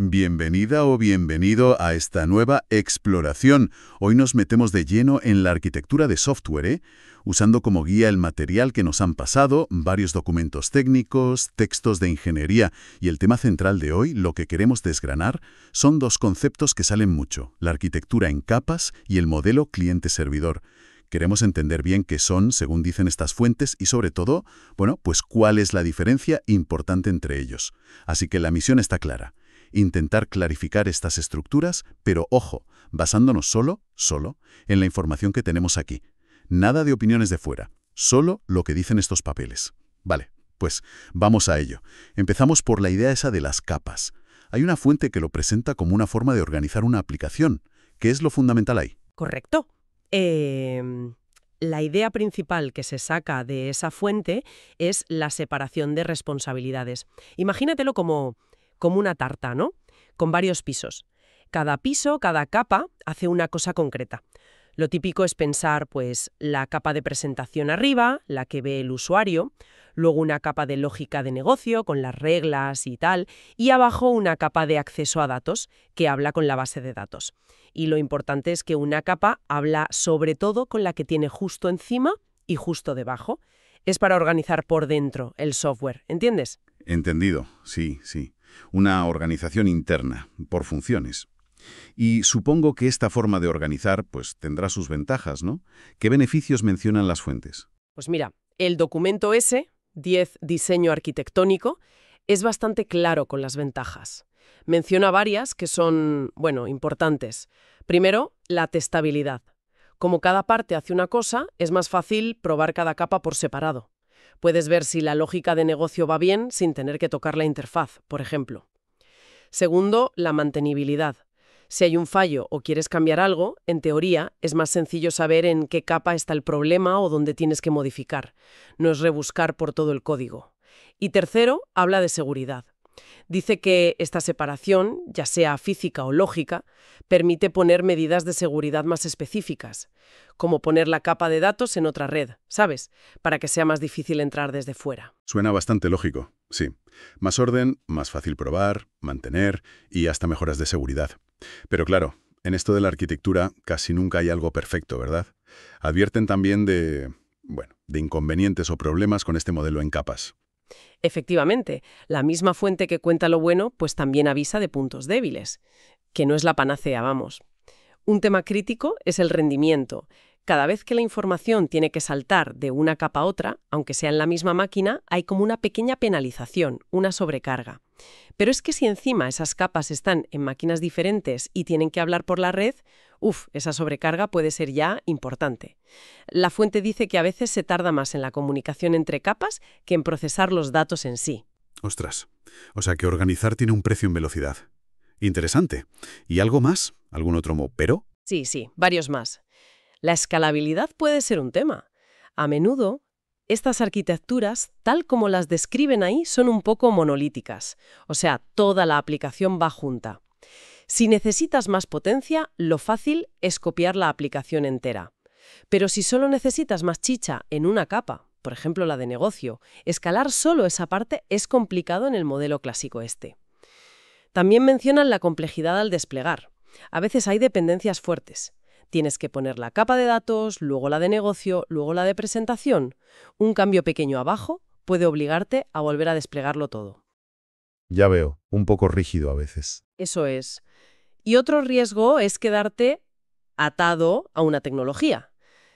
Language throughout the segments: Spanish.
Bienvenida o bienvenido a esta nueva exploración. Hoy nos metemos de lleno en la arquitectura de software, usando como guía el material que nos han pasado, varios documentos técnicos, textos de ingeniería, y el tema central de hoy, lo que queremos desgranar, son dos conceptos que salen mucho, la arquitectura en capas y el modelo cliente-servidor. Queremos entender bien qué son, según dicen estas fuentes, y sobre todo, pues cuál es la diferencia importante entre ellos. Así que la misión está clara. Intentar clarificar estas estructuras, pero ojo, basándonos solo en la información que tenemos aquí. Nada de opiniones de fuera, solo lo que dicen estos papeles. Vale, pues vamos a ello. Empezamos por la idea esa de las capas. Hay una fuente que lo presenta como una forma de organizar una aplicación. ¿Qué es lo fundamental ahí? Correcto. La idea principal que se saca de esa fuente es la separación de responsabilidades. Imagínatelo como una tarta, ¿no? Con varios pisos. Cada piso, cada capa, hace una cosa concreta. Lo típico es pensar, pues, la capa de presentación arriba, la que ve el usuario, luego una capa de lógica de negocio, con las reglas y tal, y abajo una capa de acceso a datos, que habla con la base de datos. Y lo importante es que una capa habla sobre todo con la que tiene justo encima y justo debajo. Es para organizar por dentro el software, ¿entiendes? Entendido, sí. Una organización interna, por funciones. Y supongo que esta forma de organizar pues tendrá sus ventajas, ¿no? ¿Qué beneficios mencionan las fuentes? Pues mira, el documento ese, 10 Diseño Arquitectónico, es bastante claro con las ventajas. Menciona varias que son, importantes. Primero, la testabilidad. Como cada parte hace una cosa, es más fácil probar cada capa por separado. Puedes ver si la lógica de negocio va bien sin tener que tocar la interfaz, por ejemplo. Segundo, la mantenibilidad. Si hay un fallo o quieres cambiar algo, en teoría, es más sencillo saber en qué capa está el problema o dónde tienes que modificar. No es rebuscar por todo el código. Y tercero, habla de seguridad. Dice que esta separación, ya sea física o lógica, permite poner medidas de seguridad más específicas, como poner la capa de datos en otra red, ¿sabes? Para que sea más difícil entrar desde fuera. Suena bastante lógico, sí. Más orden, más fácil probar, mantener y hasta mejoras de seguridad. Pero claro, en esto de la arquitectura casi nunca hay algo perfecto, ¿verdad? Advierten también de inconvenientes o problemas con este modelo en capas. Efectivamente, la misma fuente que cuenta lo bueno, pues también avisa de puntos débiles, que no es la panacea, vamos. Un tema crítico es el rendimiento. Cada vez que la información tiene que saltar de una capa a otra, aunque sea en la misma máquina, hay como una pequeña penalización, una sobrecarga. Pero es que si encima esas capas están en máquinas diferentes y tienen que hablar por la red, esa sobrecarga puede ser ya importante. La fuente dice que a veces se tarda más en la comunicación entre capas que en procesar los datos en sí. Ostras, o sea que organizar tiene un precio en velocidad. Interesante. ¿Y algo más? ¿Algún otro pero? Sí, varios más. La escalabilidad puede ser un tema. A menudo, estas arquitecturas, tal como las describen ahí, son un poco monolíticas. O sea, toda la aplicación va junta. Si necesitas más potencia, lo fácil es copiar la aplicación entera. Pero si solo necesitas más chicha en una capa, por ejemplo la de negocio, escalar solo esa parte es complicado en el modelo clásico este. También mencionan la complejidad al desplegar. A veces hay dependencias fuertes. Tienes que poner la capa de datos, luego la de negocio, luego la de presentación. Un cambio pequeño abajo puede obligarte a volver a desplegarlo todo. Ya veo, un poco rígido a veces. Eso es. Y otro riesgo es quedarte atado a una tecnología.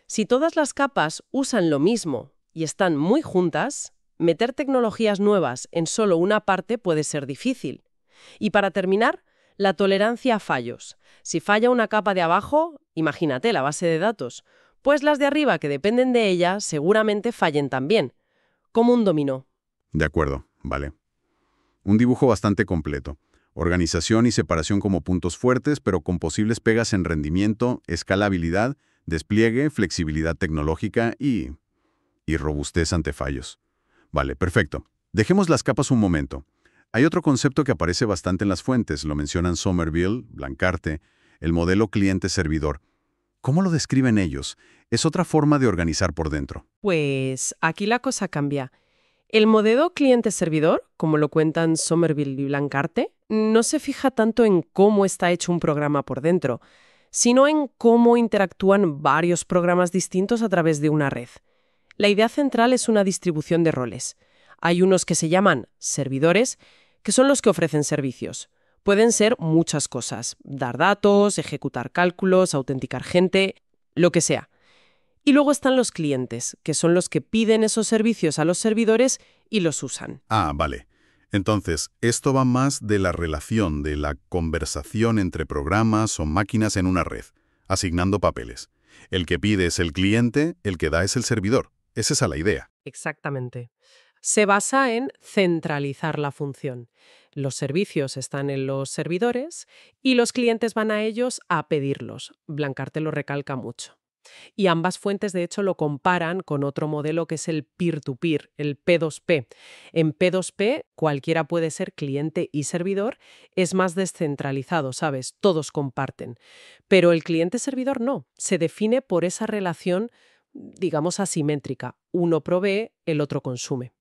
Si todas las capas usan lo mismo y están muy juntas, meter tecnologías nuevas en solo una parte puede ser difícil. Y para terminar, la tolerancia a fallos. Si falla una capa de abajo, imagínate la base de datos, pues las de arriba que dependen de ella seguramente fallen también, como un dominó. De acuerdo, vale. Un dibujo bastante completo. Organización y separación como puntos fuertes, pero con posibles pegas en rendimiento, escalabilidad, despliegue, flexibilidad tecnológica y robustez ante fallos. Vale, perfecto. Dejemos las capas un momento. Hay otro concepto que aparece bastante en las fuentes, lo mencionan Somerville, Blancarte, el modelo cliente-servidor. ¿Cómo lo describen ellos? Es otra forma de organizar por dentro. Pues aquí la cosa cambia. El modelo cliente-servidor, como lo cuentan Somerville y Blancarte, no se fija tanto en cómo está hecho un programa por dentro, sino en cómo interactúan varios programas distintos a través de una red. La idea central es una distribución de roles. Hay unos que se llaman servidores, que son los que ofrecen servicios. Pueden ser muchas cosas: dar datos, ejecutar cálculos, autenticar gente, lo que sea. Y luego están los clientes, que son los que piden esos servicios a los servidores y los usan. Ah, vale. Entonces, esto va más de la relación, de la conversación entre programas o máquinas en una red, asignando papeles. El que pide es el cliente, el que da es el servidor. Es esa la idea. Exactamente. Se basa en centralizar la función. Los servicios están en los servidores y los clientes van a ellos a pedirlos. Blancarte lo recalca mucho. Y ambas fuentes, de hecho, lo comparan con otro modelo que es el peer-to-peer, el P2P. En P2P, cualquiera puede ser cliente y servidor, es más descentralizado, ¿sabes? Todos comparten. Pero el cliente-servidor no, se define por esa relación, digamos, asimétrica. Uno provee, el otro consume.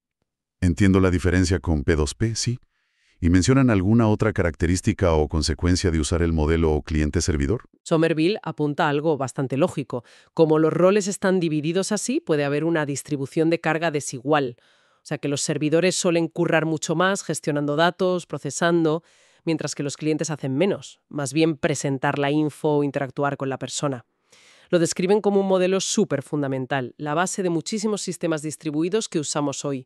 Entiendo la diferencia con P2P, sí. ¿Y mencionan alguna otra característica o consecuencia de usar el modelo cliente-servidor? Somerville apunta a algo bastante lógico. Como los roles están divididos así, puede haber una distribución de carga desigual. O sea, que los servidores suelen currar mucho más gestionando datos, procesando, mientras que los clientes hacen menos, más bien presentar la info o interactuar con la persona. Lo describen como un modelo súper fundamental, la base de muchísimos sistemas distribuidos que usamos hoy.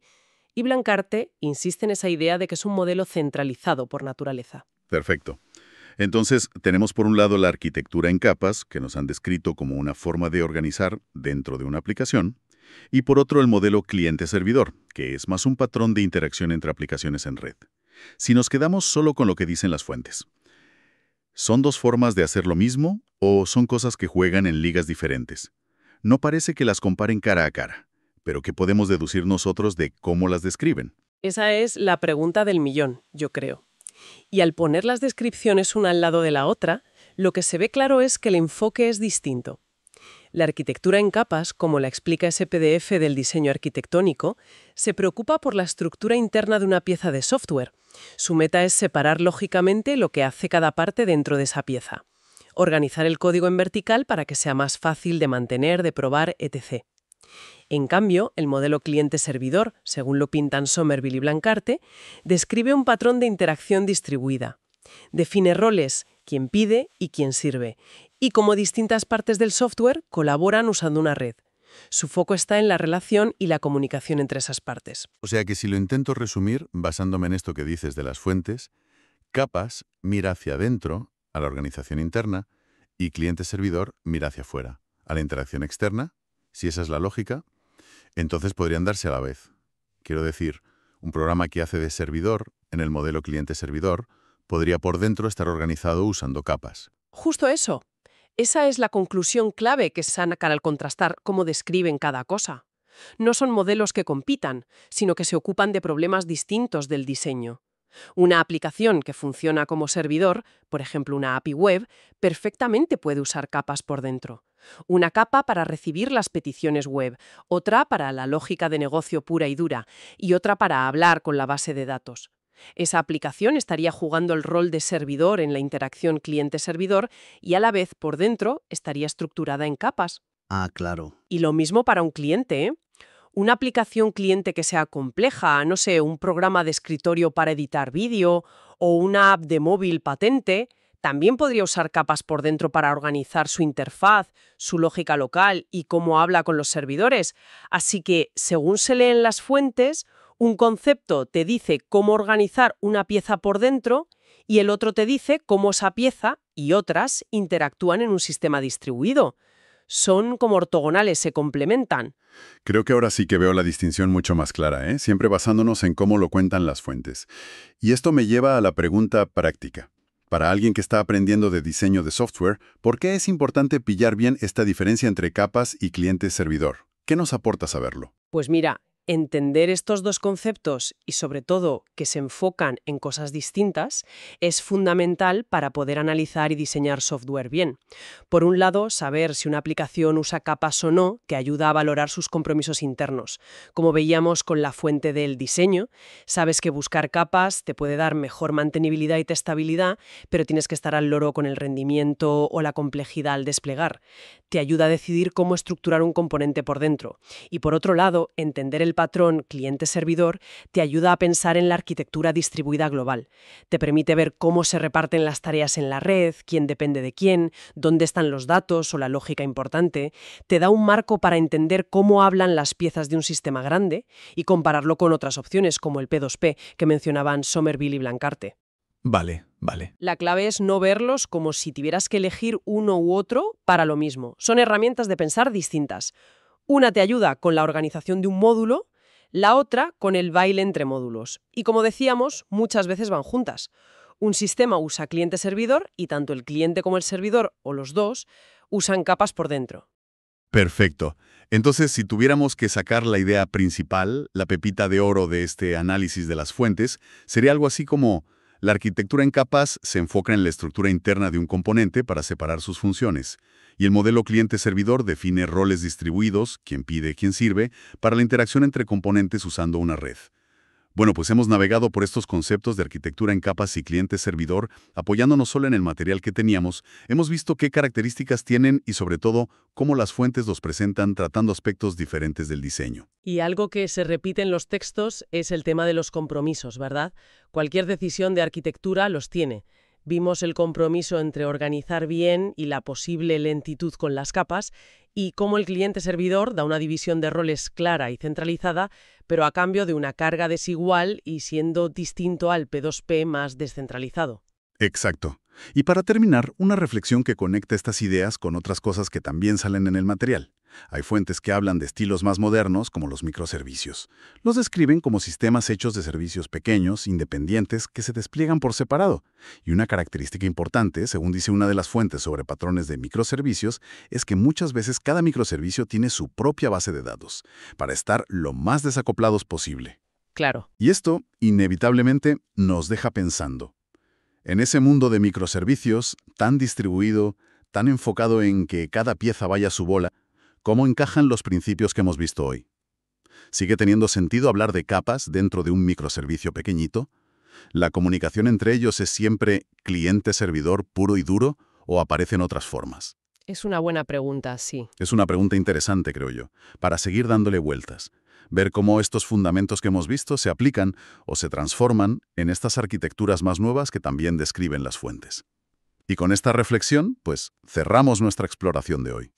Y Blancarte insiste en esa idea de que es un modelo centralizado por naturaleza. Perfecto. Entonces, tenemos por un lado la arquitectura en capas, que nos han descrito como una forma de organizar dentro de una aplicación, y por otro el modelo cliente-servidor, que es más un patrón de interacción entre aplicaciones en red. Si nos quedamos solo con lo que dicen las fuentes, ¿son dos formas de hacer lo mismo o son cosas que juegan en ligas diferentes? No parece que las comparen cara a cara, pero ¿qué podemos deducir nosotros de cómo las describen? Esa es la pregunta del millón, yo creo. Y al poner las descripciones una al lado de la otra, lo que se ve claro es que el enfoque es distinto. La arquitectura en capas, como la explica ese PDF del diseño arquitectónico, se preocupa por la estructura interna de una pieza de software. Su meta es separar lógicamente lo que hace cada parte dentro de esa pieza. Organizar el código en vertical para que sea más fácil de mantener, de probar, etc. En cambio, el modelo cliente-servidor, según lo pintan Somerville y Blancarte, describe un patrón de interacción distribuida. Define roles, quién pide y quién sirve, y cómo distintas partes del software colaboran usando una red. Su foco está en la relación y la comunicación entre esas partes. O sea que si lo intento resumir, basándome en esto que dices de las fuentes, capas mira hacia adentro, a la organización interna, y cliente-servidor mira hacia afuera, a la interacción externa. Si esa es la lógica, entonces podrían darse a la vez. Quiero decir, un programa que hace de servidor, en el modelo cliente-servidor, podría por dentro estar organizado usando capas. Justo eso. Esa es la conclusión clave que sacan al contrastar cómo describen cada cosa. No son modelos que compitan, sino que se ocupan de problemas distintos del diseño. Una aplicación que funciona como servidor, por ejemplo una API web, perfectamente puede usar capas por dentro. Una capa para recibir las peticiones web, otra para la lógica de negocio pura y dura, y otra para hablar con la base de datos. Esa aplicación estaría jugando el rol de servidor en la interacción cliente-servidor y a la vez por dentro estaría estructurada en capas. Ah, claro. Y lo mismo para un cliente, ¿eh? Una aplicación cliente que sea compleja, no sé, un programa de escritorio para editar vídeo o una app de móvil patente, también podría usar capas por dentro para organizar su interfaz, su lógica local y cómo habla con los servidores. Así que, según se leen las fuentes, un concepto te dice cómo organizar una pieza por dentro y el otro te dice cómo esa pieza y otras interactúan en un sistema distribuido. Son como ortogonales, se complementan. Creo que ahora sí que veo la distinción mucho más clara, ¿eh? Siempre basándonos en cómo lo cuentan las fuentes. Y esto me lleva a la pregunta práctica. Para alguien que está aprendiendo de diseño de software, ¿por qué es importante pillar bien esta diferencia entre capas y cliente-servidor? ¿Qué nos aporta saberlo? Pues mira, Entender estos dos conceptos y sobre todo que se enfocan en cosas distintas es fundamental para poder analizar y diseñar software bien. Por un lado, saber si una aplicación usa capas o no te ayuda a valorar sus compromisos internos. Como veíamos con la fuente del diseño, sabes que buscar capas te puede dar mejor mantenibilidad y testabilidad, pero tienes que estar al loro con el rendimiento o la complejidad al desplegar. Te ayuda a decidir cómo estructurar un componente por dentro. Y por otro lado, entender el patrón cliente-servidor te ayuda a pensar en la arquitectura distribuida global. Te permite ver cómo se reparten las tareas en la red, quién depende de quién, dónde están los datos o la lógica importante. Te da un marco para entender cómo hablan las piezas de un sistema grande y compararlo con otras opciones como el P2P que mencionaban Somerville y Blancarte. Vale. La clave es no verlos como si tuvieras que elegir uno u otro para lo mismo. Son herramientas de pensar distintas. Una te ayuda con la organización de un módulo, la otra con el baile entre módulos. Y como decíamos, muchas veces van juntas. Un sistema usa cliente-servidor y tanto el cliente como el servidor, o los dos, usan capas por dentro. Perfecto. Entonces, si tuviéramos que sacar la idea principal, la pepita de oro de este análisis de las fuentes, sería algo así como: la arquitectura en capas se enfoca en la estructura interna de un componente para separar sus funciones, y el modelo cliente-servidor define roles distribuidos, quién pide, quién sirve, para la interacción entre componentes usando una red. Bueno, pues hemos navegado por estos conceptos de arquitectura en capas y cliente-servidor, apoyándonos solo en el material que teníamos. Hemos visto qué características tienen y, sobre todo, cómo las fuentes los presentan tratando aspectos diferentes del diseño. Y algo que se repite en los textos es el tema de los compromisos, ¿verdad? Cualquier decisión de arquitectura los tiene. Vimos el compromiso entre organizar bien y la posible lentitud con las capas, y cómo el cliente-servidor da una división de roles clara y centralizada, pero a cambio de una carga desigual y siendo distinto al P2P más descentralizado. Exacto. Y para terminar, una reflexión que conecta estas ideas con otras cosas que también salen en el material. Hay fuentes que hablan de estilos más modernos, como los microservicios. Los describen como sistemas hechos de servicios pequeños, independientes, que se despliegan por separado. Y una característica importante, según dice una de las fuentes sobre patrones de microservicios, es que muchas veces cada microservicio tiene su propia base de datos, para estar lo más desacoplados posible. Claro. Y esto, inevitablemente, nos deja pensando. En ese mundo de microservicios, tan distribuido, tan enfocado en que cada pieza vaya a su bola, ¿cómo encajan los principios que hemos visto hoy? ¿Sigue teniendo sentido hablar de capas dentro de un microservicio pequeñito? ¿La comunicación entre ellos es siempre cliente-servidor puro y duro o aparecen otras formas? Es una buena pregunta, sí. Es una pregunta interesante, creo yo, para seguir dándole vueltas. Ver cómo estos fundamentos que hemos visto se aplican o se transforman en estas arquitecturas más nuevas que también describen las fuentes. Y con esta reflexión, pues, cerramos nuestra exploración de hoy.